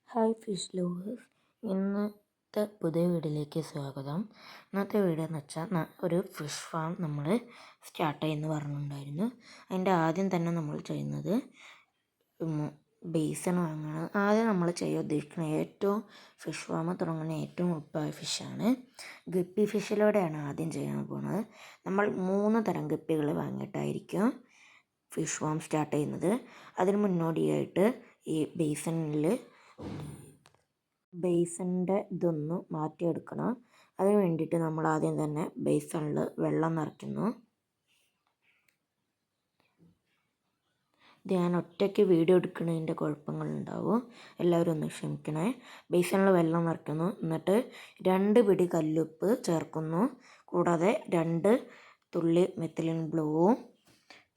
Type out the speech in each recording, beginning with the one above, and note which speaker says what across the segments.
Speaker 1: Hi fish lovers, ഇന്നത്തെ പുതിയ വീഡിയോയിലേക്ക് സ്വാഗതം. ഇന്നത്തെ വീഡിയോ എന്ന് വെച്ചാൽ ഒരു ഫിഷ് ഫാം നമ്മൾ സ്റ്റാർട്ട് ചെയ്യുമെന്ന് പറഞ്ഞിട്ടുണ്ടായിരുന്നു. അതിൻ്റെ ആദ്യം തന്നെ നമ്മൾ ചെയ്യുന്നത് ബേസൺ വാങ്ങണം. ആദ്യം നമ്മൾ ചെയ്യാൻ ഉദ്ദേശിക്കുന്ന ഏറ്റവും ഫിഷ് ഫാം തുടങ്ങുന്ന ഏറ്റവും എളുപ്പമായ ഫിഷാണ് ഗപ്പി. ഫിഷിലൂടെയാണ് ആദ്യം ചെയ്യാൻ പോകുന്നത്. നമ്മൾ 3 തരം ഗപ്പികൾ വാങ്ങിയിട്ടായിരിക്കും ഫിഷ് ഫാം സ്റ്റാർട്ട് ചെയ്യുന്നത്. അതിന് മുന്നോടിയായിട്ട് ഈ ബേസണിൻ്റെ ഇതൊന്ന് മാറ്റിയെടുക്കണം. അതിന് വേണ്ടിയിട്ട് നമ്മൾ ആദ്യം തന്നെ ബേസണിൽ വെള്ളം നിറയ്ക്കുന്നു. ഇത് ഞാൻ ഒറ്റയ്ക്ക് വീഡിയോ എടുക്കുന്നതിൻ്റെ കുഴപ്പങ്ങളുണ്ടാവും, എല്ലാവരും ഒന്ന് ക്ഷമിക്കണേ. ബേസണിൽ വെള്ളം നിറയ്ക്കുന്നു, എന്നിട്ട് 2 പിടി കല്ലുപ്പ് ചേർക്കുന്നു. കൂടാതെ 2 തുള്ളി മെത്തിലിൻ ബ്ലൂവും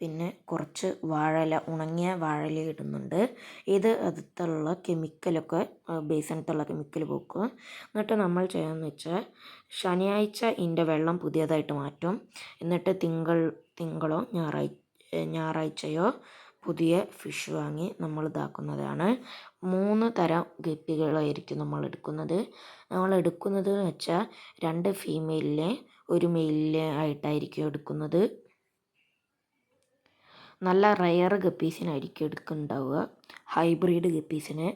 Speaker 1: പിന്നെ കുറച്ച് വാഴയില, ഉണങ്ങിയ വാഴയില ഇടുന്നുണ്ട്. ഇത് അതിലുള്ള കെമിക്കലൊക്കെ ബേസണത്തുള്ള കെമിക്കൽ പോക്കും. എന്നിട്ട് നമ്മൾ ചെയ്യാമെന്ന് വെച്ചാൽ ശനിയാഴ്ച ഇതിൻ്റെ വെള്ളം പുതിയതായിട്ട് മാറ്റും. എന്നിട്ട് തിങ്കളോ ഞായറാഴ്ചയോ പുതിയ ഫിഷ് വാങ്ങി നമ്മൾ ഇതാക്കുന്നതാണ്. 3 തരം ഗപ്പികളായിരിക്കും നമ്മൾ എടുക്കുന്നത്. എന്ന് വെച്ചാൽ 2 ഫീമെയിലിനെ 1 മെയിലിനെ ആയിട്ടായിരിക്കും എടുക്കുന്നത്. നല്ല റയർ ഗപ്പീസിനായിരിക്കും എടുക്കുന്നുണ്ടാവുക, ഹൈബ്രിഡ് ഗപ്പീസിന്.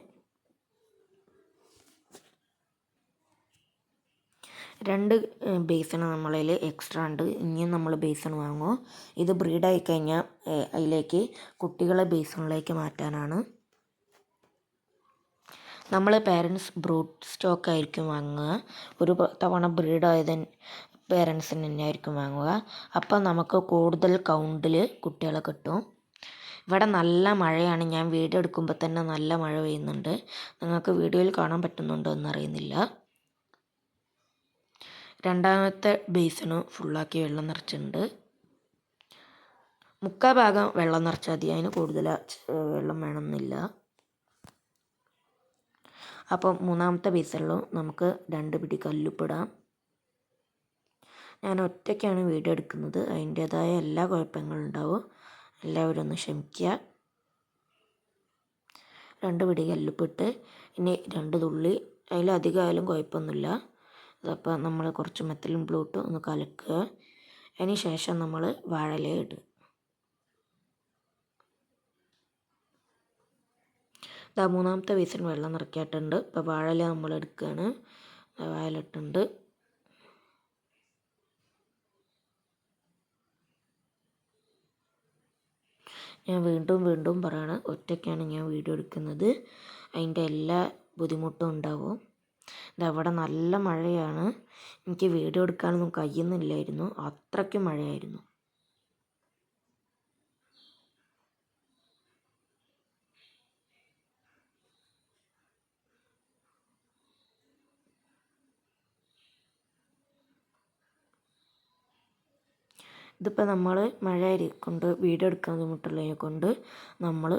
Speaker 1: 2 ബേസൺ നമ്മളതിൽ എക്സ്ട്രാ ഉണ്ട്. ഇനിയും നമ്മൾ ബേസൺ വാങ്ങുമോ. ഇത് ബ്രീഡായി കഴിഞ്ഞാൽ അതിലേക്ക് കുട്ടികളെ ബേസണിലേക്ക് മാറ്റാനാണ്. നമ്മൾ പേരൻസ് ബ്രൂഡ് സ്റ്റോക്ക് ആയിരിക്കും വാങ്ങുക. ഒരു തവണ ബ്രീഡായത് പേരൻസിന് തന്നെയായിരിക്കും വാങ്ങുക. അപ്പം നമുക്ക് കൂടുതൽ കൗണ്ടിൽ കുട്ടികളെ കിട്ടും. ഇവിടെ നല്ല മഴയാണ്. ഞാൻ വീഡിയോ എടുക്കുമ്പോൾ തന്നെ നല്ല മഴ പെയ്യുന്നുണ്ട്. നിങ്ങൾക്ക് വീഡിയോയിൽ കാണാൻ പറ്റുന്നുണ്ടോ എന്നറിയുന്നില്ല. രണ്ടാമത്തെ ബേസിന് ഫുള്ളാക്കി വെള്ളം നിറച്ചിട്ടുണ്ട്. 3/4 ഭാഗം വെള്ളം നിറച്ചാൽ മതി, അതിന് കൂടുതൽ വെള്ളം വേണമെന്നില്ല. അപ്പം 3ാമത്തെ ബേസിലും നമുക്ക് 2 പിടി കല്ലുപ്പിടാം. ഞാൻ ഒറ്റയ്ക്കാണ് വീഡിയോ എടുക്കുന്നത്, അതിൻ്റേതായ എല്ലാ കുഴപ്പങ്ങളുണ്ടാവും, എല്ലാവരും ഒന്ന് ക്ഷമിക്കുക. 2 പിടി കല്ലുപ്പിട്ട് ഇനി 2 തുള്ളി, അതിലധികം ആയാലും കുഴപ്പമൊന്നുമില്ല. അതപ്പോൾ നമ്മൾ കുറച്ച് മെത്തിലിൻ ബ്ലൂ ഇട്ട് ഒന്ന് കലക്കുക. അതിന് ശേഷം നമ്മൾ വാഴയില ഇടുക. ഇതാ 3ാമത്തെ ബേസിന് വെള്ളം നിറക്കിയിട്ടുണ്ട്. ഇപ്പോൾ വാഴയില നമ്മൾ എടുക്കുകയാണ്. വാഴയില ഇട്ടുണ്ട്. ഞാൻ വീണ്ടും പറയണം, ഒറ്റയ്ക്കാണ് ഞാൻ വീഡിയോ എടുക്കുന്നത്, അതിൻ്റെ എല്ലാ ബുദ്ധിമുട്ടും ഉണ്ടാവും. ഇതവിടെ നല്ല മഴയാണ്. എനിക്ക് വീഡിയോ എടുക്കാനൊന്നും കഴിയുന്നില്ലായിരുന്നു, അത്രയ്ക്കും മഴയായിരുന്നു. ഇതിപ്പോൾ നമ്മൾ മഴ കൊണ്ട് വീഡിയോ എടുക്കാൻ ബുദ്ധിമുട്ടുള്ളതിനെ കൊണ്ട് നമ്മൾ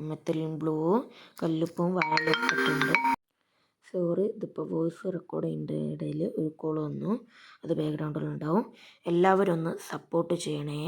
Speaker 1: മെത്തലിൻ ബ്ലൂവും കല്ലുപ്പും വാഴയിലൊക്കെ ഇട്ടിട്ടുണ്ട്. സോറി, ഇതിപ്പോൾ വോയിസ് റെക്കോർഡ് ചെയ്യുന്നതിൻ്റെ ഇടയിൽ ഒരു കോൾ വന്നു, അത് ബാക്ക്ഗ്രൗണ്ടിലുണ്ടാവും. എല്ലാവരും ഒന്ന് സപ്പോർട്ട് ചെയ്യണേ.